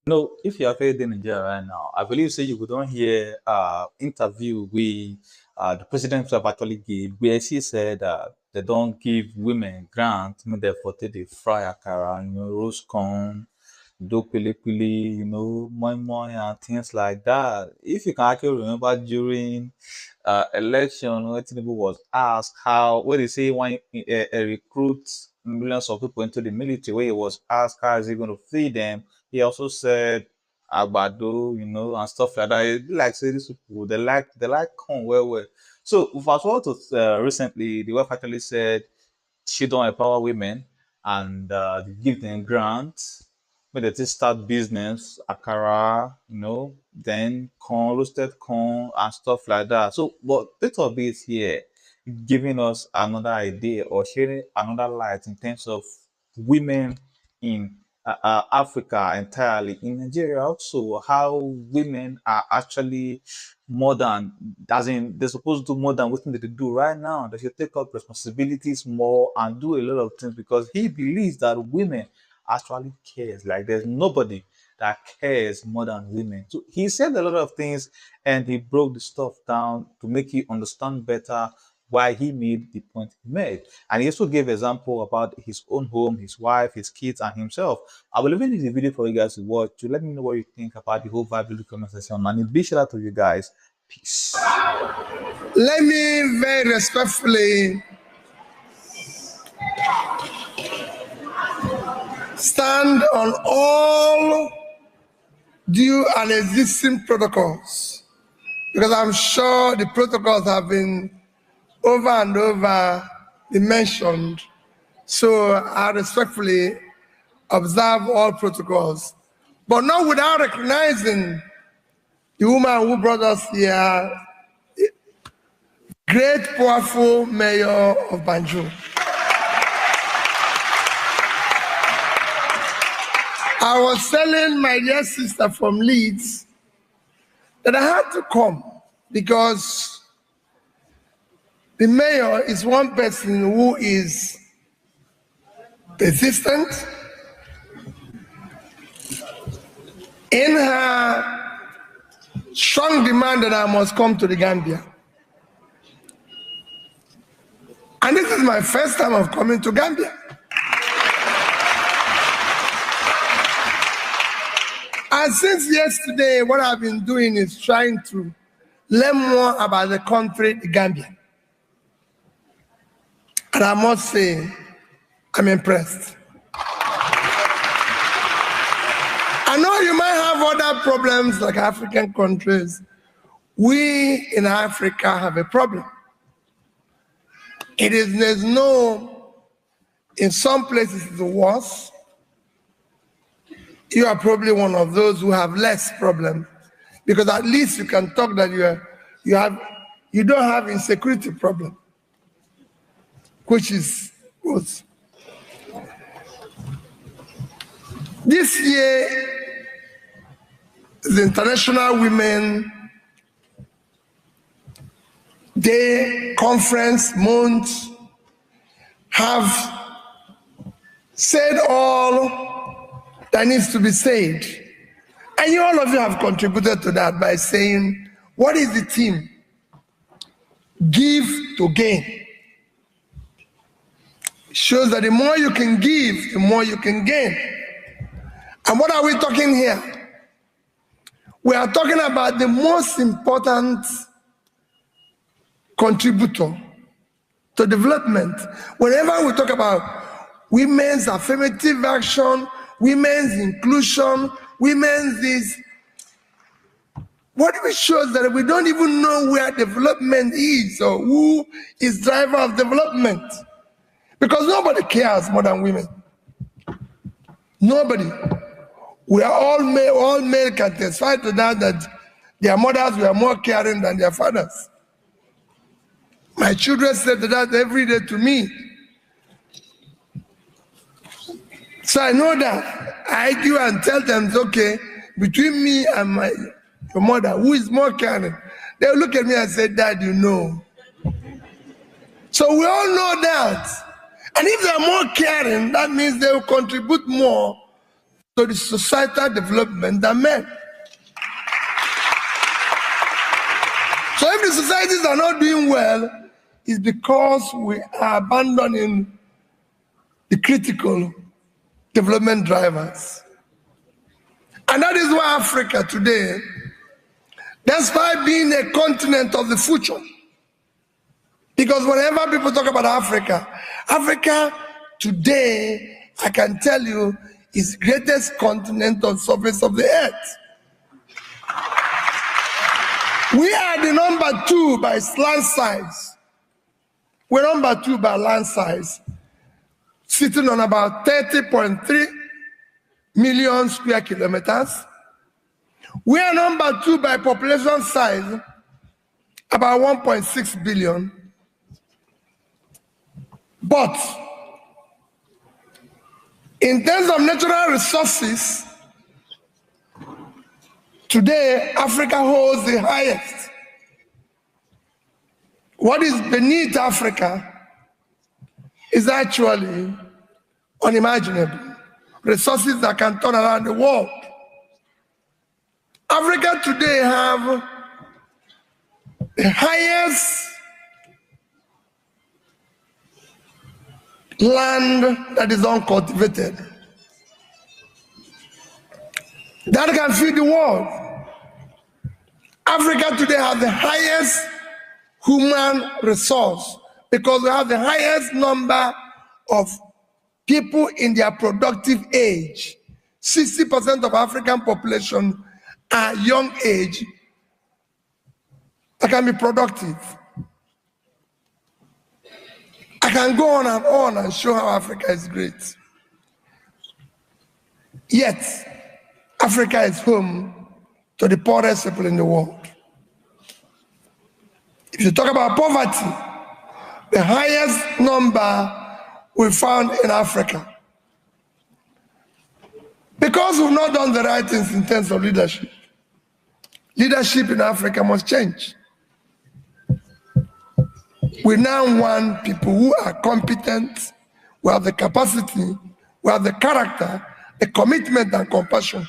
No, if you are paid in Nigeria right now, I believe say you don't hear interview with the president have actually gave where she said they don't give women grant, I mean therefore they fry akara, roast corn, do pili pili, moi moi and things like that. If you can actually remember during election when Tinubu was asked how what they say when recruit millions of people into the military, where he was asked how is he going to feed them, he also said agbado, and stuff like that. It be like say these people they like corn well. So fast forward to recently, the wife actually said she don't empower women and they give them grants when they just start business, akara, then corn, roasted corn and stuff like that. So, but little bit here giving us another idea or sharing another light in terms of women in Africa entirely, in Nigeria also, how women are actually more than, as in, they're supposed to do more than what they do right now. They should take up responsibilities more and do a lot of things because he believes that women actually cares. Like there's nobody that cares more than women. So he said a lot of things and he broke the stuff down to make you understand better why he made the point he made. And he also gave example about his own home, his wife, his kids, and himself. I will leave the video for you guys to watch to let me know what you think about the whole vibe of the conversation. And a big shout out to you guys. Peace. Let me very respectfully stand on all due and existing protocols, because I'm sure the protocols have been over and over mentioned. So I respectfully observe all protocols, but not without recognizing the woman who brought us here, great, powerful mayor of Banjul. I was telling my dear sister from Leeds that I had to come because the mayor is one person who is persistent in her strong demand that I must come to the Gambia. And this is my first time of coming to Gambia. And since yesterday, what I've been doing is trying to learn more about the country, the Gambia. And I must say, I'm impressed. I know you might have other problems like African countries. We in Africa have a problem. There's no, in some places it's worse. You are probably one of those who have less problem, because at least you can talk that you don't have insecurity problem, which is good. This year, the International Women Day conference month have said all that needs to be said. And all of you have contributed to that by saying, what is the theme? Give to gain. It shows that the more you can give, the more you can gain. And what are we talking here? We are talking about the most important contributor to development. Whenever we talk about women's affirmative action, women's inclusion, women's this, what it shows that we don't even know where development is or who is driver of development, because nobody cares more than women. Nobody. We are all male can testify to that their mothers were more caring than their fathers. My children said that every day to me. So I know that. I argue and tell them, it's okay, between me and your mother, who is more caring? They'll look at me and say, Dad, you know. So we all know that. And if they're more caring, that means they will contribute more to the societal development than men. So if the societies are not doing well, it's because we are abandoning the critical development drivers. And that is why Africa today, despite being a continent of the future, because whenever people talk about Africa, Africa today, I can tell you, is the greatest continent on the surface of the earth. We are the number 2 by land size. We're number 2 by land size, sitting on about 30.3 million square kilometers. We are number 2 by population size, about 1.6 billion. But in terms of natural resources, today Africa holds the highest. What is beneath Africa is actually unimaginable. Resources that can turn around the world. Africa today have the highest land that is uncultivated, that can feed the world. Africa today has the highest human resource because we have the highest number of people in their productive age. 60% of African population are young age that can be productive. I can go on and show how Africa is great. Yet, Africa is home to the poorest people in the world. If you talk about poverty, the highest number we found in Africa. Because we've not done the right things in terms of leadership. Leadership in Africa must change. We now want people who are competent, who have the capacity, who have the character, the commitment and compassion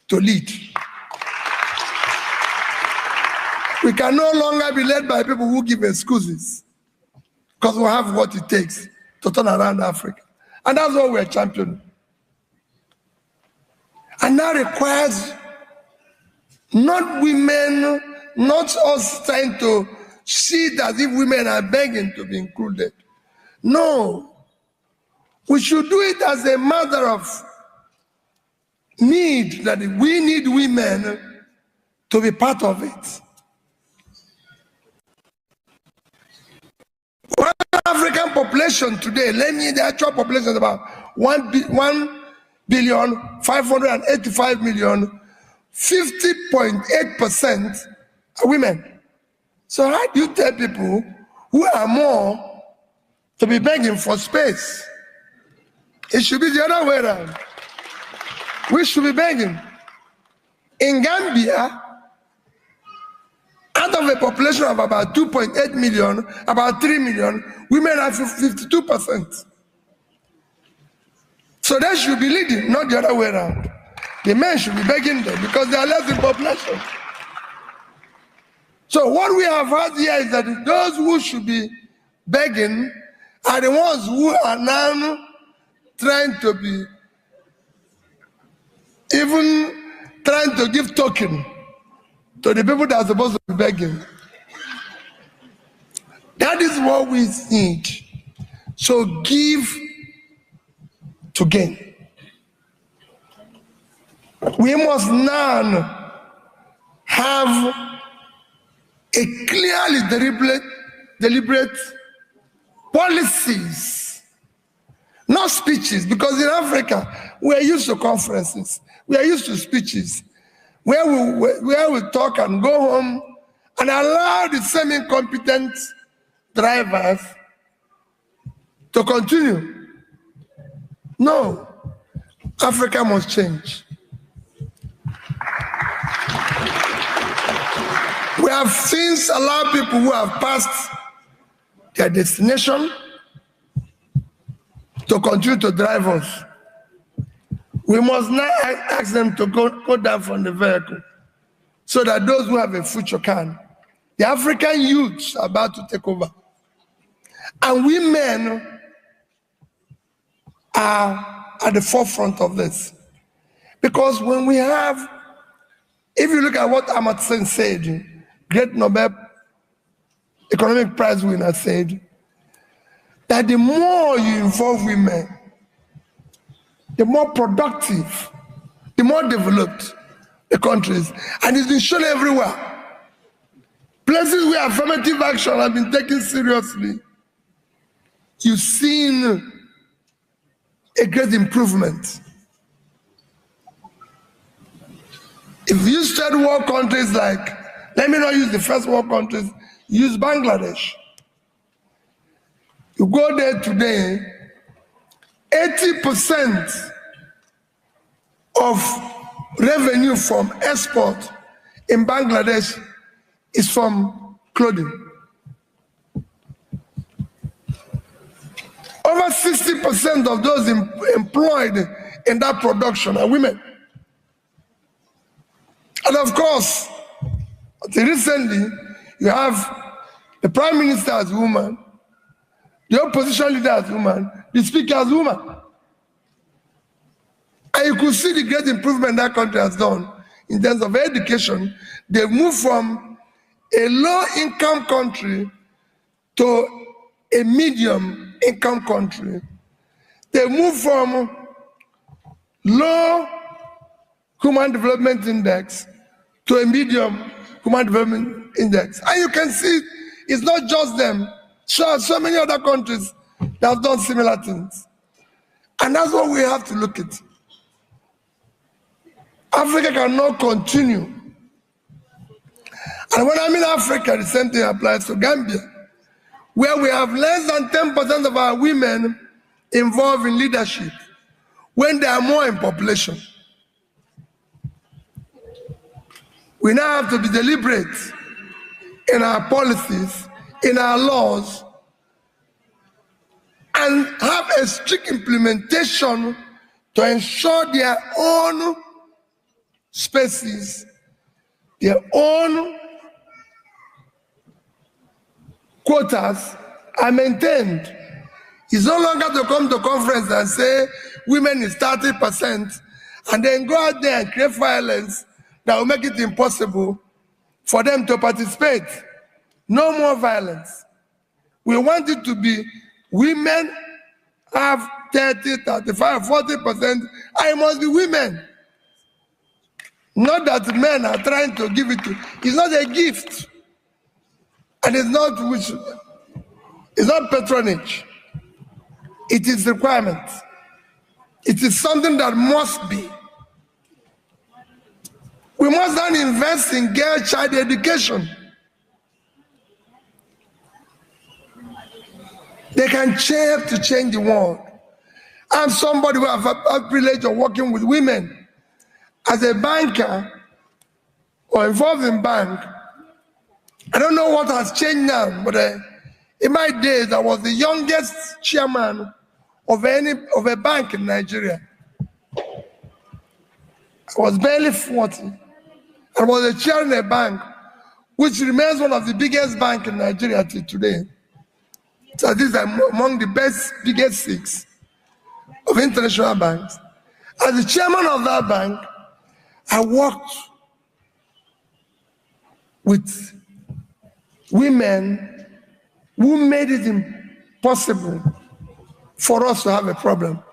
to lead. We can no longer be led by people who give excuses because we have what it takes to turn around Africa. And that's what we're championing. And that requires not women, not us trying to see it as if women are begging to be included. No. We should do it as a matter of need, that we need women to be part of it. Well, African population today, the actual population is about 1,585,000,000, 50.8% are women. So how do you tell people who are more to be begging for space? It should be the other way around. We should be begging. In Gambia, out of a population of about 2.8 million, about 3 million, women are 52%. So they should be leading, not the other way around. The men should be begging them because they are less in population. So what we have had here is that those who should be begging are the ones who are now trying to be, even trying to give token to the people that are supposed to be begging. That is what we need. So give to gain. We must now have a clearly deliberate policies, not speeches, because in Africa, we are used to conferences, we are used to speeches, where we talk and go home and allow the same incompetent drivers to continue. No, Africa must change. We have since allowed people who have passed their destination to continue to drive us. We must not ask them to go down from the vehicle so that those who have a future can. The African youths are about to take over. And women are at the forefront of this. Because when we have, if you look at what Amartya said, great Nobel Economic Prize winner said, that the more you involve women, the more productive, the more developed the countries. And it's been shown everywhere. Places where affirmative action has been taken seriously, you've seen a great improvement. If you study world countries like, let me not use the first world countries, use Bangladesh. You go there today, 80% of revenue from export in Bangladesh is from clothing. Over 60% of those employed in that production are women. And of course, until recently, you have the Prime Minister as a woman, the opposition leader as a woman, the Speaker as a woman. And you could see the great improvement that country has done in terms of education. They've moved from a low-income country to a medium-income country. They moved from low Human Development Index to a medium Human Development Index. And you can see it's not just them. So many other countries that have done similar things. And that's what we have to look at. Africa cannot continue. And when I mean Africa, the same thing applies to Gambia, where we have less than 10% of our women involved in leadership, when there are more in population. We now have to be deliberate in our policies, in our laws, and have a strict implementation to ensure their own spaces, their own quotas are maintained. It's no longer to come to conference and say women is 30% and then go out there and create violence that will make it impossible for them to participate. No more violence. We want it to be women have 30, 35, 40%, and it must be women. Not that men are trying to give it to, it's not a gift. And it's not patronage. It is requirement. It is something that must be. We must then invest in girl child education. They can help to change the world. I'm somebody who has a privilege of working with women as a banker or involved in bank. I don't know what has changed now, but in my days, I was the youngest chairman of a bank in Nigeria. I was barely 40. I was a chair in a bank, which remains one of the biggest banks in Nigeria till today. So these are among the biggest 6 of international banks. As the chairman of that bank, I worked with women who made it impossible for us to have a problem.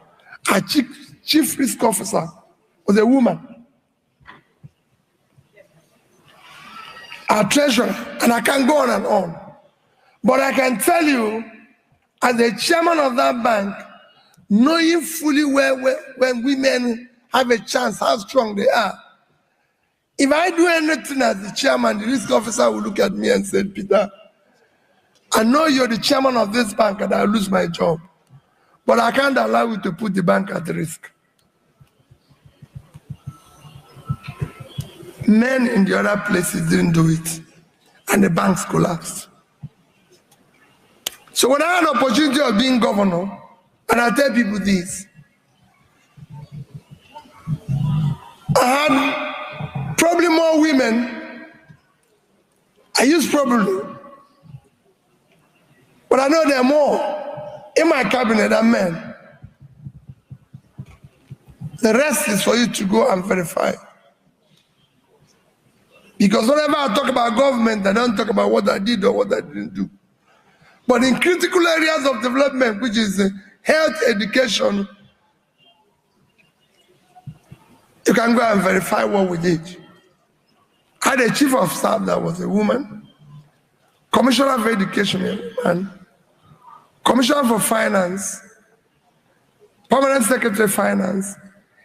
Our chief risk officer was a woman. Our treasurer, and I can go on and on. But I can tell you, as the chairman of that bank, knowing fully well when women have a chance, how strong they are, if I do anything as the chairman, the risk officer will look at me and say, Peter, I know you're the chairman of this bank and I'll lose my job, but I can't allow you to put the bank at risk. Men in the other places didn't do it, and the banks collapsed. So when I had an opportunity of being governor, and I tell people this, I had probably more women. I use probably, but I know there are more in my cabinet than men. The rest is for you to go and verify. Because whenever I talk about government, I don't talk about what I did or what I didn't do. But in critical areas of development, which is health, education, you can go and verify what we did. I had a chief of staff that was a woman, commissioner for education, a man, commissioner for finance, permanent secretary of finance,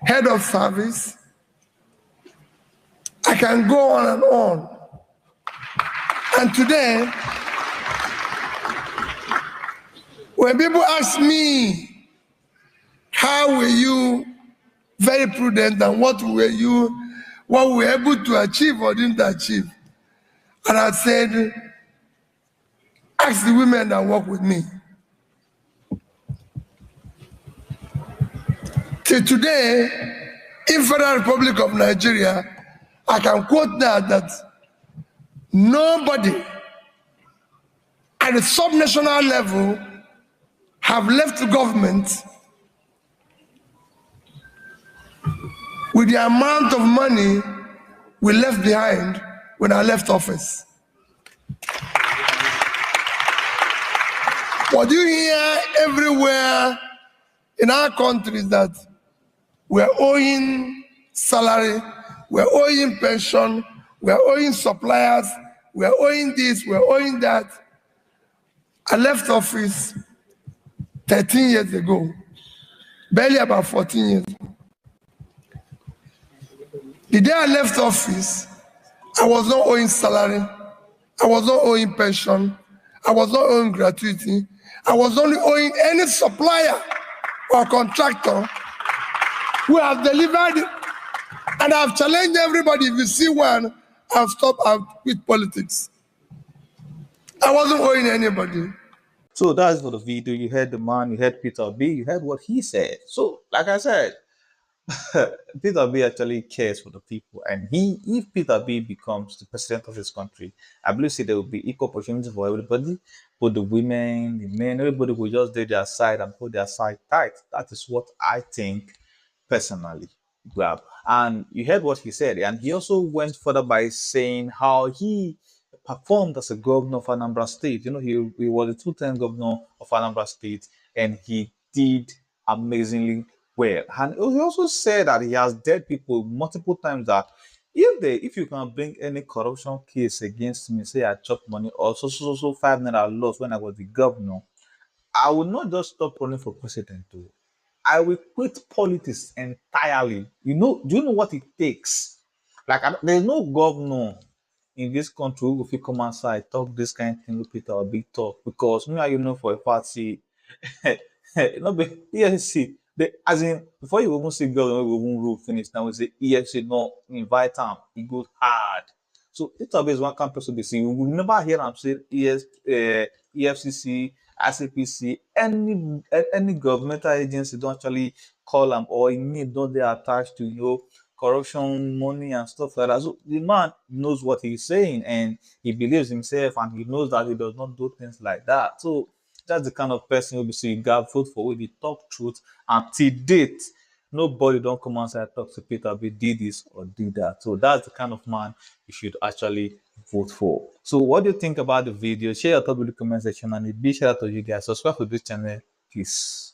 head of service. I can go on and on. And today, when people ask me, how were you very prudent and what were you able to achieve or didn't achieve? And I said, ask the women that work with me. Till today, in Federal Republic of Nigeria, I can quote that nobody at the subnational level have left the government with the amount of money we left behind when I left office. What you hear everywhere in our country is that we're owing salary, we're owing pension, we're owing suppliers, we're owing this, we're owing that. I left office 13 years ago, barely about 14 years ago. The day I left office, I was not owing salary, I was not owing pension, I was not owing gratuity, I was only owing any supplier or contractor who have delivered, and I've challenged everybody. If you see one, I'll stop with politics. I wasn't owing anybody. So that's for the video. You heard the man, you heard Peter B, you heard what he said. So, like I said, Peter B actually cares for the people, and if Peter B becomes the president of his country, I believe there will be equal opportunity for everybody, both the women, the men, everybody will just do their side and put their side tight. That is what I think personally. Grab. And you heard what he said, and he also went further by saying how he performed as a governor of Anambra State. You know, he was a two-time governor of Anambra State, and he did amazingly well. And he also said that he has dead people multiple times that if you can bring any corruption case against me, say I chop money or so 5 naira loss when I was the governor, I will not just stop running for president too. I will quit politics entirely. Do you know what it takes? Like, there's no governor in this country who will come outside talk this kind of thing with Peter or big talk, because for a fact, see, no, but EFCC, as in, before you even see government, we even rule finish. Now we say EFCC, no, invite him, he goes hard. So Peter is one campus of the scene. We will never hear him say EFCC, ICPC, any governmental agency don't actually call them, or in need don't they attached to corruption, money, and stuff like that. So the man knows what he's saying, and he believes himself, and he knows that he does not do things like that. So that's the kind of person you'll be seeing God vote for, with the talk truth. And to date, nobody don't come outside and talk to Peter B did this or did that. So that's the kind of man you should actually vote for. So what do you think about the video? Share your thoughts in the comment section, and a big shout out to you guys. Subscribe to this channel. Peace.